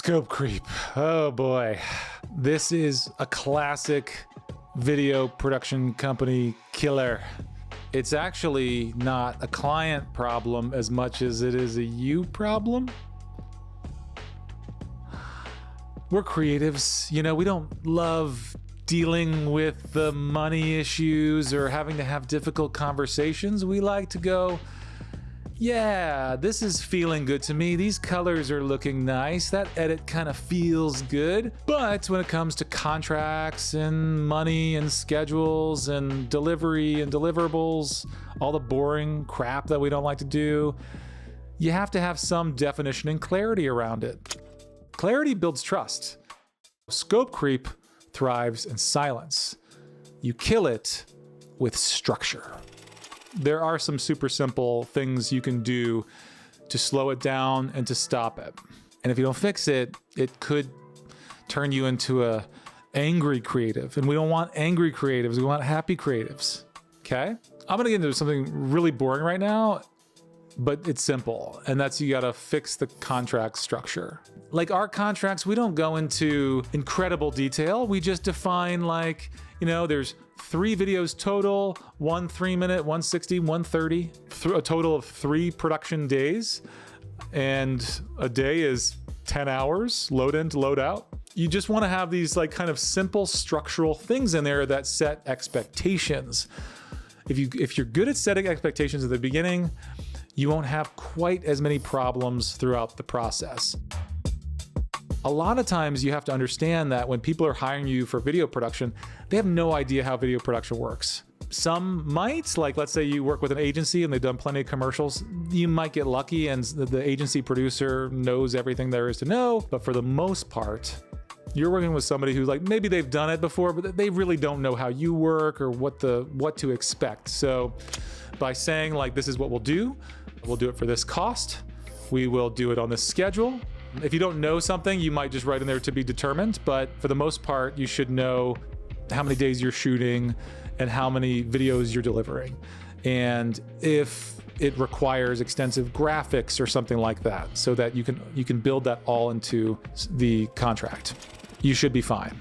Scope creep. Oh boy. This is a classic video production company killer. It's actually not a client problem as much as it is a you problem. We're creatives, you know, we don't love dealing with the money issues or having to have difficult conversations. We like to go, yeah, this is feeling good to me. These colors are looking nice. That edit kind of feels good. But when it comes to contracts and money and schedules and delivery and deliverables, all the boring crap that we don't like to do, you have to have some definition and clarity around it. Clarity builds trust. Scope creep thrives in silence. You kill it with structure. There are some super simple things you can do to slow it down and to stop it. And if you don't fix it, it could turn you into a angry creative. And we don't want angry creatives, we want happy creatives, okay? I'm gonna get into something really boring right now, but it's simple, and that's you gotta fix the contract structure. Like our contracts, we don't go into incredible detail. We just define like, you know, there's 3 videos total, 1 3-minute, 160, 130, a total of 3 production days. And a day is 10 hours, load in to load out. You just wanna have these like kind of simple structural things in there that set expectations. If you're good at setting expectations at the beginning, you won't have quite as many problems throughout the process. A lot of times you have to understand that when people are hiring you for video production, they have no idea how video production works. Some might, like let's say you work with an agency and they've done plenty of commercials, you might get lucky and the agency producer knows everything there is to know, but for the most part, you're working with somebody who like, maybe they've done it before, but they really don't know how you work or what to expect. So by saying like, this is what we'll do it for this cost, we will do it on this schedule. If you don't know something, you might just write in there to be determined, but for the most part, you should know how many days you're shooting and how many videos you're delivering. And if it requires extensive graphics or something like that, so that you can build that all into the contract, you should be fine.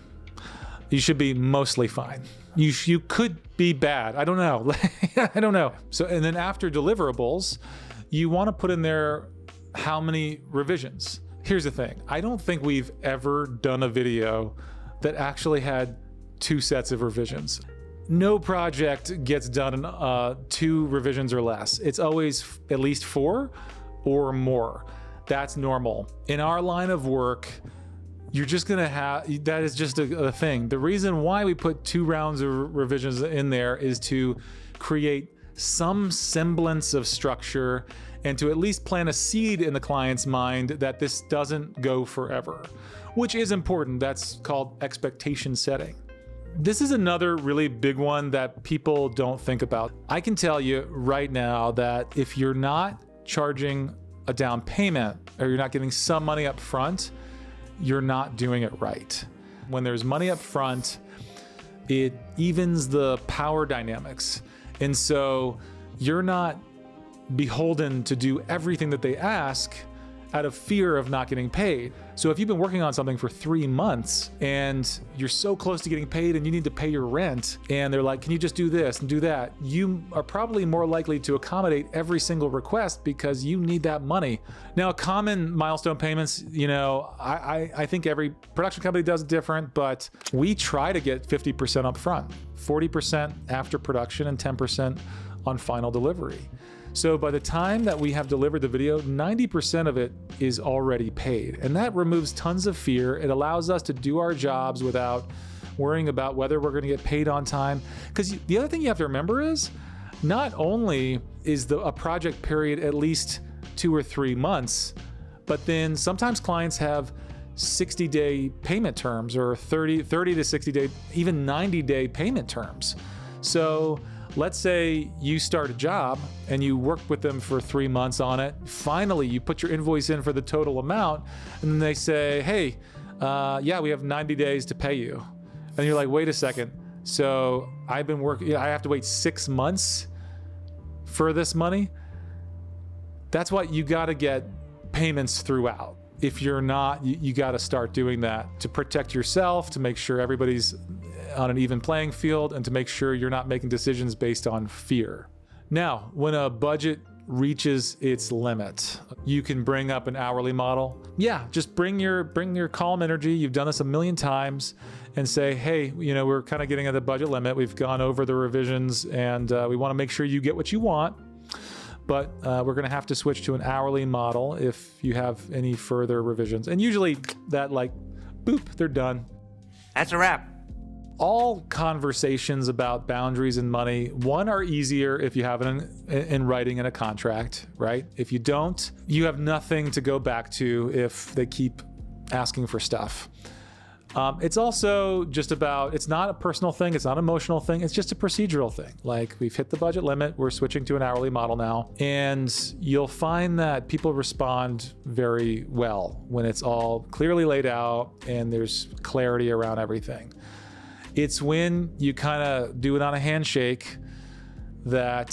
You should be mostly fine. You could be bad. I don't know. I don't know. So, and then after deliverables, you want to put in there how many revisions. Here's the thing. I don't think we've ever done a video that actually had 2 sets of revisions. No project gets done in 2 revisions or less. It's always at least 4 or more. That's normal. In our line of work, you're just gonna have, that is just a thing. The reason why we put 2 rounds of revisions in there is to create some semblance of structure and to at least plant a seed in the client's mind that this doesn't go forever, which is important. That's called expectation setting. This is another really big one that people don't think about. I can tell you right now that if you're not charging a down payment or you're not getting some money up front, you're not doing it right. When there's money up front, it evens the power dynamics. And so you're not beholden to do everything that they ask out of fear of not getting paid. So if you've been working on something for 3 months and you're so close to getting paid and you need to pay your rent and they're like, can you just do this and do that? You are probably more likely to accommodate every single request because you need that money. Now, common milestone payments, you know, I think every production company does it different, but we try to get 50% up front, 40% after production and 10% on final delivery. So by the time that we have delivered the video, 90% of it is already paid. And that removes tons of fear. It allows us to do our jobs without worrying about whether we're gonna get paid on time. Because the other thing you have to remember is, not only is a project period at least 2 or 3 months, but then sometimes clients have 60-day payment terms or 30 to 60 day, even 90-day payment terms. So let's say you start a job and you work with them for 3 months on it. Finally, you put your invoice in for the total amount, and then they say, hey, yeah, we have 90 days to pay you. And you're like, wait a second. So I've been working, I have to wait 6 months for this money? That's why you gotta get payments throughout. if you're not, you got to start doing that to protect yourself, to make sure everybody's on an even playing field, and to make sure you're not making decisions based on fear. Now, when a budget reaches its limit, you can bring up an hourly model. Yeah, just bring your calm energy. You've done this a million times, and say, hey, we're kind of getting at the budget limit. We've gone over the revisions, and we want to make sure you get what you want. But we're going to have to switch to an hourly model if you have any further revisions. And usually that, like, boop, they're done. That's a wrap. All conversations about boundaries and money, one, are easier if you have it in writing in a contract, right? If you don't, you have nothing to go back to if they keep asking for stuff. It's also just about, it's not a personal thing, it's not an emotional thing, it's just a procedural thing. Like, we've hit the budget limit, we're switching to an hourly model now, and you'll find that people respond very well when it's all clearly laid out and there's clarity around everything. It's when you kind of do it on a handshake that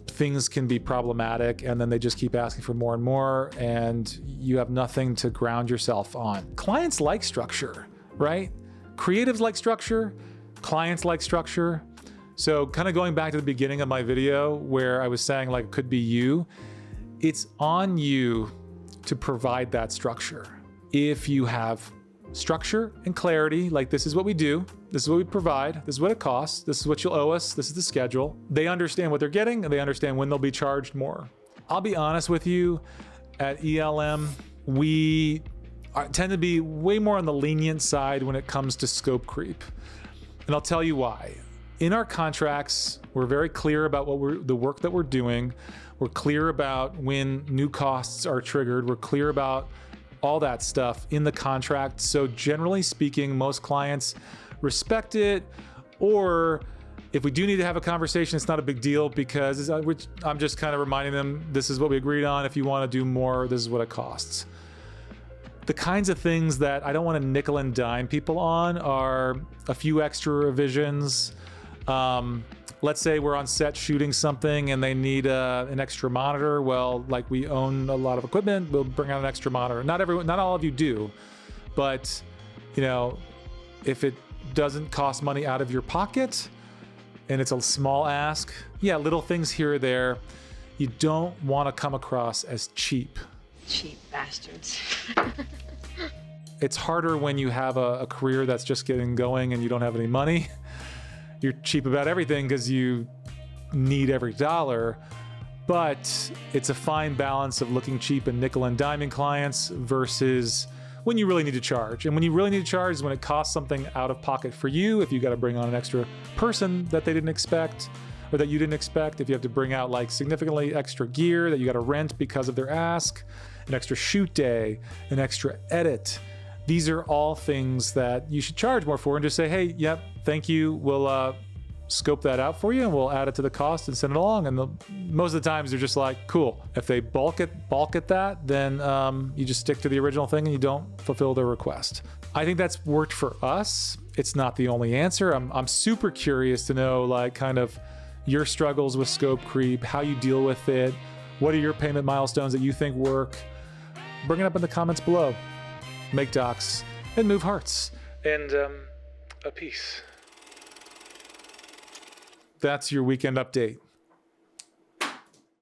things can be problematic, and then they just keep asking for more and more, and you have nothing to ground yourself on. Clients like structure, right? Creatives like structure, clients like structure. So kind of going back to the beginning of my video where I was saying, like, it could be you, it's on you to provide that structure. If you have structure and clarity, like, this is what we do, this is what we provide, this is what it costs, this is what you'll owe us, this is the schedule. They understand what they're getting, and they understand when they'll be charged more. I'll be honest with you, at ELM, we tend to be way more on the lenient side when it comes to scope creep. And I'll tell you why. In our contracts, we're very clear about the work that we're doing. We're clear about when new costs are triggered. We're clear about all that stuff in the contract. So generally speaking, most clients respect it, or if we do need to have a conversation, it's not a big deal, because I'm just kind of reminding them, this is what we agreed on. If you want to do more, this is what it costs. The kinds of things that I don't want to nickel and dime people on are a few extra revisions. Let's say we're on set shooting something and they need an extra monitor. Well, like, we own a lot of equipment, we'll bring out an extra monitor. Not all of you do, but if it doesn't cost money out of your pocket and it's a small ask, yeah, little things here or there, you don't want to come across as cheap. Cheap bastards. It's harder when you have a career that's just getting going and you don't have any money. You're cheap about everything because you need every dollar, but it's a fine balance of looking cheap and nickel and diming clients versus when you really need to charge. And when you really need to charge is when it costs something out of pocket for you. If you got to bring on an extra person that they didn't expect, or that you didn't expect, if you have to bring out, like, significantly extra gear that you got to rent because of their ask, an extra shoot day, an extra edit. These are all things that you should charge more for, and just say, hey, yep, thank you. We'll scope that out for you, and we'll add it to the cost and send it along. And most of the times they're just like, cool. If they balk at that, then you just stick to the original thing and you don't fulfill their request. I think that's worked for us. It's not the only answer. I'm super curious to know, like, kind of your struggles with scope creep, how you deal with it. What are your payment milestones that you think work? Bring it up in the comments below. Make docs and move hearts. And a peace. That's your weekend update.